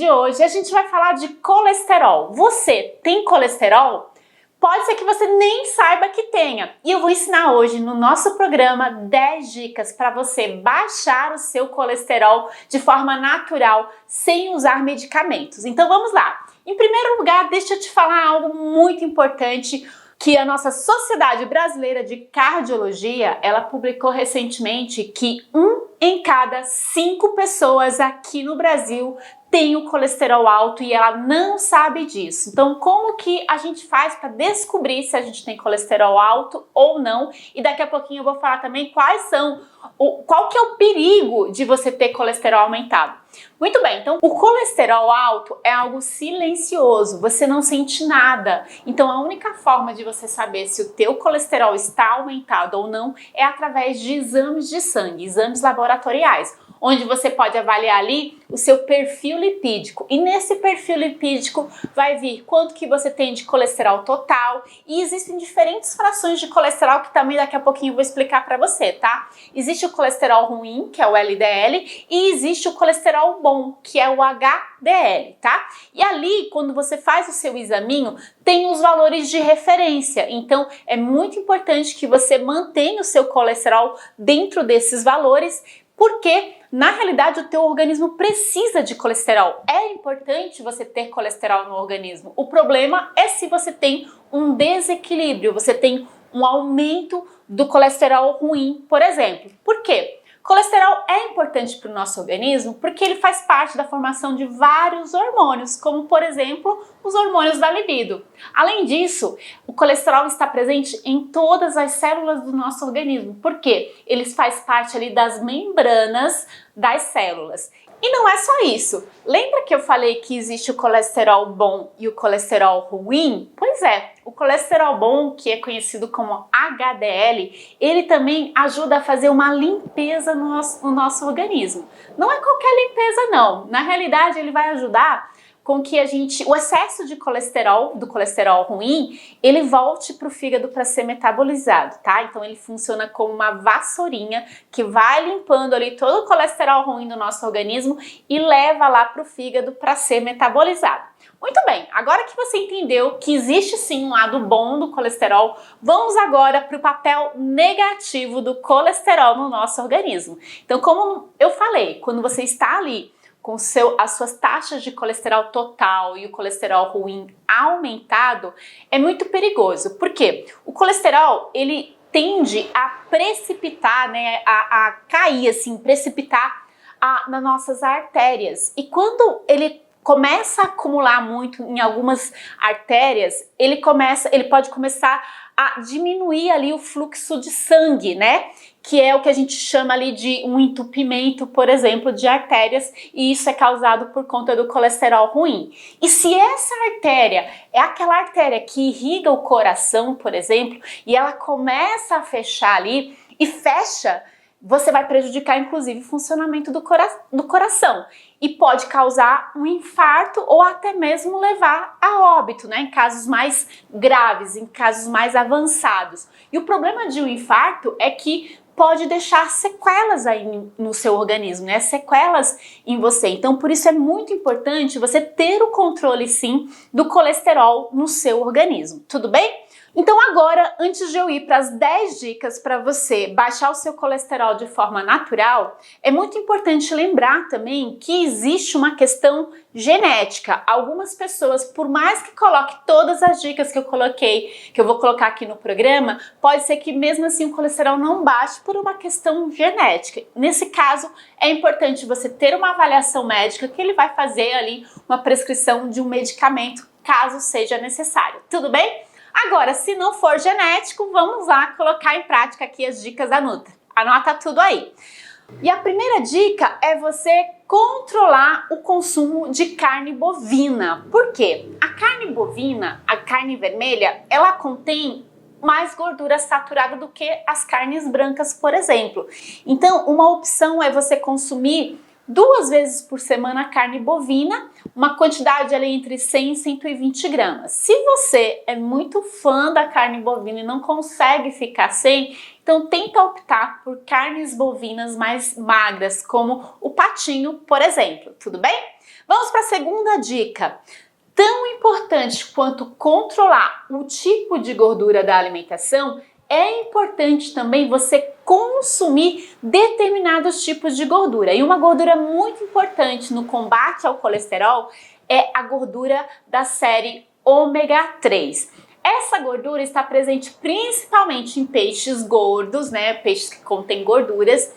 de hoje a gente vai falar de colesterol. Você tem colesterol? Pode ser que você nem saiba que tenha. E eu vou ensinar hoje no nosso programa 10 dicas para você baixar o seu colesterol de forma natural, sem usar medicamentos. Então vamos lá. Em primeiro lugar, deixa eu te falar algo muito importante que a nossa Sociedade Brasileira de Cardiologia, ela publicou recentemente que 1 em cada 5 pessoas aqui no Brasil tem o colesterol alto e ela não sabe disso. Então, como que a gente faz para descobrir se a gente tem colesterol alto ou não? E daqui a pouquinho eu vou falar também qual que é o perigo de você ter colesterol aumentado. Muito bem, então o colesterol alto é algo silencioso, você não sente nada. Então a única forma de você saber se o teu colesterol está aumentado ou não é através de exames de sangue, exames laboratoriais, onde você pode avaliar ali o seu perfil lipídico. E nesse perfil lipídico vai vir quanto que você tem de colesterol total. E existem diferentes frações de colesterol que também daqui a pouquinho eu vou explicar para você, tá? Existe o colesterol ruim, que é o LDL, e existe o colesterol bom, que é o HDL, tá? E ali, quando você faz o seu examinho, tem os valores de referência. Então, é muito importante que você mantenha o seu colesterol dentro desses valores, porque na realidade o teu organismo precisa de colesterol. É importante você ter colesterol no organismo. O problema é se você tem um desequilíbrio, você tem um aumento do colesterol ruim, por exemplo. Por quê? Colesterol é importante para o nosso organismo porque ele faz parte da formação de vários hormônios, como por exemplo os hormônios da libido. Além disso, o colesterol está presente em todas as células do nosso organismo, porque ele faz parte ali das membranas das células. E não é só isso. Lembra que eu falei que existe o colesterol bom e o colesterol ruim? Pois é, o colesterol bom, que é conhecido como HDL, ele também ajuda a fazer uma limpeza no nosso organismo. Não é qualquer limpeza não, na realidade ele vai ajudar com que o excesso de colesterol, do colesterol ruim, ele volte para o fígado para ser metabolizado, tá? Então ele funciona como uma vassourinha que vai limpando ali todo o colesterol ruim do nosso organismo e leva lá para o fígado para ser metabolizado. Muito bem, agora que você entendeu que existe sim um lado bom do colesterol, vamos agora para o papel negativo do colesterol no nosso organismo. Então, como eu falei, quando você está ali com as suas taxas de colesterol total e o colesterol ruim aumentado, é muito perigoso. Por quê? O colesterol, ele tende a precipitar, né, a cair assim, precipitar nas nossas artérias. E quando ele começa a acumular muito em algumas artérias, ele pode começar a diminuir ali o fluxo de sangue, né? Que é o que a gente chama ali de um entupimento, por exemplo, de artérias, e isso é causado por conta do colesterol ruim. E se essa artéria é aquela artéria que irriga o coração, por exemplo, e ela começa a fechar ali e fecha, você vai prejudicar inclusive o funcionamento do coração e pode causar um infarto ou até mesmo levar a óbito, né? Em casos mais graves, em casos mais avançados. E o problema de um infarto é que pode deixar sequelas aí no seu organismo, né? Sequelas em você. Então, por isso é muito importante você ter o controle, sim, do colesterol no seu organismo. Tudo bem? Então agora, antes de eu ir para as 10 dicas para você baixar o seu colesterol de forma natural, é muito importante lembrar também que existe uma questão genética. Algumas pessoas, por mais que coloque todas as dicas que eu coloquei, que eu vou colocar aqui no programa, pode ser que mesmo assim o colesterol não baixe por uma questão genética. Nesse caso, é importante você ter uma avaliação médica que ele vai fazer ali uma prescrição de um medicamento, caso seja necessário. Tudo bem? Agora, se não for genético, vamos lá colocar em prática aqui as dicas da Nutra. Anota tudo aí. E a primeira dica é você controlar o consumo de carne bovina. Por quê? A carne bovina, a carne vermelha, ela contém mais gordura saturada do que as carnes brancas, por exemplo. Então, uma opção é você consumir 2 vezes por semana carne bovina, uma quantidade ali entre 100 e 120 gramas. Se você é muito fã da carne bovina e não consegue ficar sem, então tenta optar por carnes bovinas mais magras, como o patinho, por exemplo, tudo bem? Vamos para a segunda dica. Tão importante quanto controlar o tipo de gordura da alimentação, é importante também você consumir determinados tipos de gordura. E uma gordura muito importante no combate ao colesterol é a gordura da série ômega 3. Essa gordura está presente principalmente em peixes gordos, né? Peixes que contêm gorduras.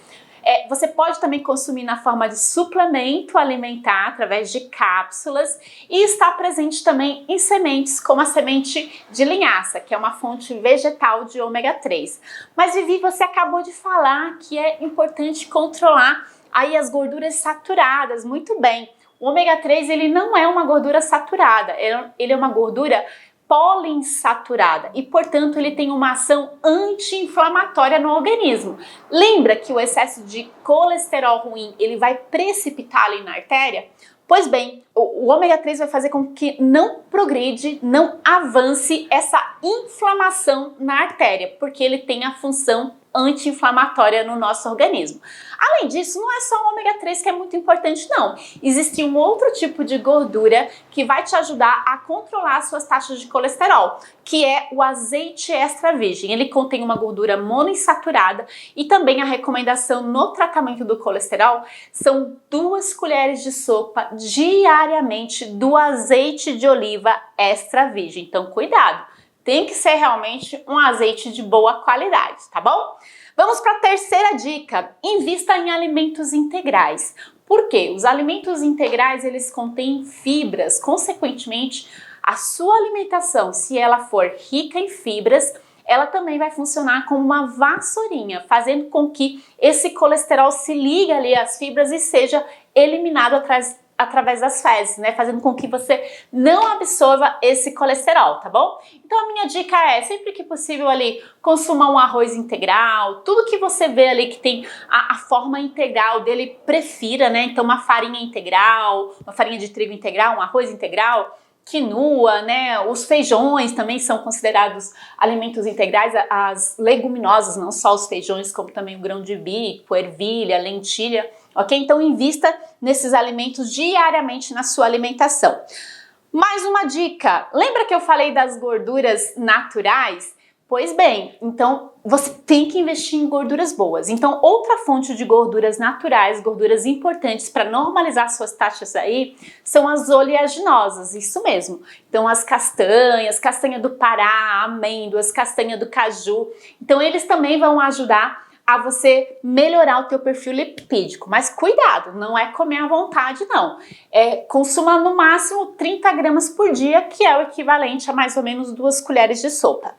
Você pode também consumir na forma de suplemento alimentar, através de cápsulas, e está presente também em sementes, como a semente de linhaça, que é uma fonte vegetal de ômega 3. Mas Vivi, você acabou de falar que é importante controlar aí as gorduras saturadas. Muito bem, o ômega 3 ele não é uma gordura saturada, ele é uma gordura poliinsaturada e, portanto, ele tem uma ação anti-inflamatória no organismo. Lembra que o excesso de colesterol ruim, ele vai precipitar ali na artéria? Pois bem, o ômega 3 vai fazer com que não progride, não avance essa inflamação na artéria, porque ele tem a função anti-inflamatória no nosso organismo. Além disso, não é só o ômega 3 que é muito importante, não. Existe um outro tipo de gordura que vai te ajudar a controlar as suas taxas de colesterol, que é o azeite extra virgem. Ele contém uma gordura monoinsaturada e também a recomendação no tratamento do colesterol são 2 colheres de sopa diariamente do azeite de oliva extra virgem. Então, cuidado! Tem que ser realmente um azeite de boa qualidade, tá bom? Vamos para a terceira dica. Invista em alimentos integrais. Por quê? Os alimentos integrais, eles contêm fibras. Consequentemente, a sua alimentação, se ela for rica em fibras, ela também vai funcionar como uma vassourinha, fazendo com que esse colesterol se ligue ali às fibras e seja eliminado através das fezes, né? Fazendo com que você não absorva esse colesterol, tá bom? Então a minha dica é, sempre que possível ali, consuma um arroz integral, tudo que você vê ali que tem a forma integral dele, prefira, né? Então uma farinha integral, uma farinha de trigo integral, um arroz integral, quinoa, né? Os feijões também são considerados alimentos integrais, as leguminosas, não só os feijões, como também o grão de bico, ervilha, lentilha, ok? Então invista nesses alimentos diariamente na sua alimentação. Mais uma dica, lembra que eu falei das gorduras naturais? Pois bem, então você tem que investir em gorduras boas. Então outra fonte de gorduras naturais, gorduras importantes para normalizar suas taxas aí, são as oleaginosas, isso mesmo. Então as castanhas, castanha do Pará, amêndoas, castanha do caju. Então eles também vão ajudar a você melhorar o teu perfil lipídico. Mas cuidado, não é comer à vontade, não. Consuma no máximo 30 gramas por dia, que é o equivalente a mais ou menos 2 colheres de sopa.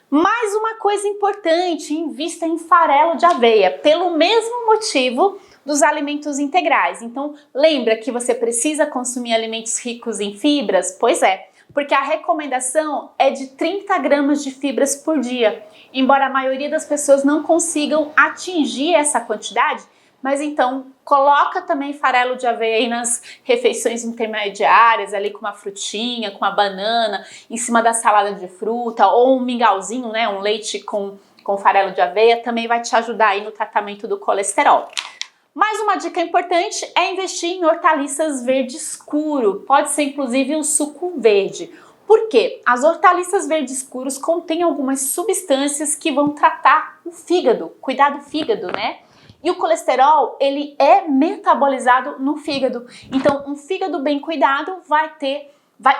Mais uma coisa importante, invista em farelo de aveia, pelo mesmo motivo dos alimentos integrais. Então, lembra que você precisa consumir alimentos ricos em fibras? Pois é, porque a recomendação é de 30 gramas de fibras por dia. Embora a maioria das pessoas não consigam atingir essa quantidade, mas então coloca também farelo de aveia aí nas refeições intermediárias, ali com uma frutinha, com uma banana, em cima da salada de fruta, ou um mingauzinho, né, um leite com farelo de aveia, também vai te ajudar aí no tratamento do colesterol. Mais uma dica importante é investir em hortaliças verde escuro, pode ser inclusive o suco verde. Por quê? As hortaliças verdes escuros contêm algumas substâncias que vão tratar o fígado, cuidar do fígado, né? E o colesterol, ele é metabolizado no fígado. Então, um fígado bem cuidado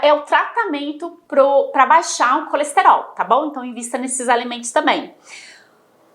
é o tratamento para baixar o colesterol, tá bom? Então, invista nesses alimentos também.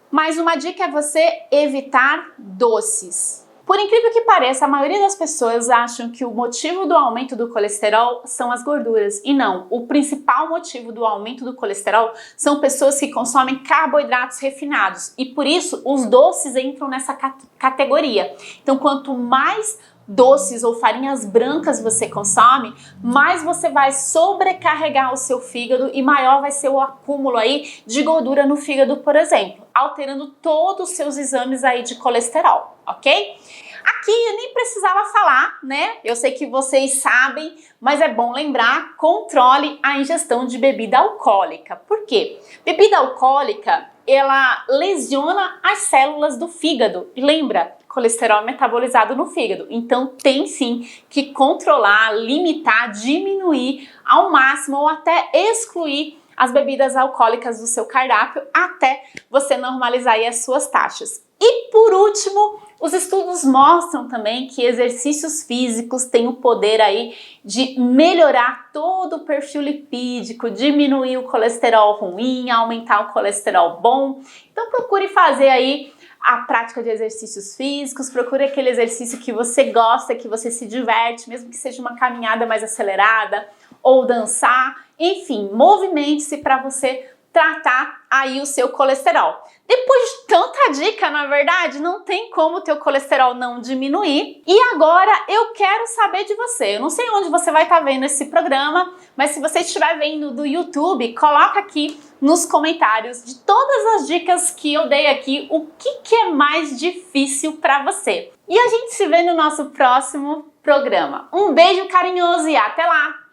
Mais uma dica é você evitar doces. Por incrível que pareça, a maioria das pessoas acham que o motivo do aumento do colesterol são as gorduras. E não, o principal motivo do aumento do colesterol são pessoas que consomem carboidratos refinados. E por isso, os doces entram nessa categoria. Então, quanto mais doces ou farinhas brancas você consome, mais você vai sobrecarregar o seu fígado e maior vai ser o acúmulo aí de gordura no fígado, por exemplo, alterando todos os seus exames aí de colesterol, ok? Aqui eu nem precisava falar, né? Eu sei que vocês sabem, mas é bom lembrar, controle a ingestão de bebida alcoólica. Por quê? Bebida alcoólica, ela lesiona as células do fígado. E lembra, colesterol é metabolizado no fígado. Então tem sim que controlar, limitar, diminuir ao máximo ou até excluir as bebidas alcoólicas do seu cardápio até você normalizar aí as suas taxas. E por último, os estudos mostram também que exercícios físicos têm o poder aí de melhorar todo o perfil lipídico, diminuir o colesterol ruim, aumentar o colesterol bom. Então procure fazer aí a prática de exercícios físicos, procure aquele exercício que você gosta, que você se diverte, mesmo que seja uma caminhada mais acelerada ou dançar, enfim, movimente-se para você tratar aí o seu colesterol. Depois de tanta dica, na verdade, não tem como o teu colesterol não diminuir. E agora eu quero saber de você. Eu não sei onde você vai estar vendo esse programa, mas se você estiver vendo do YouTube, coloca aqui nos comentários de todas as dicas que eu dei aqui, o que é mais difícil para você. E a gente se vê no nosso próximo programa. Um beijo carinhoso e até lá!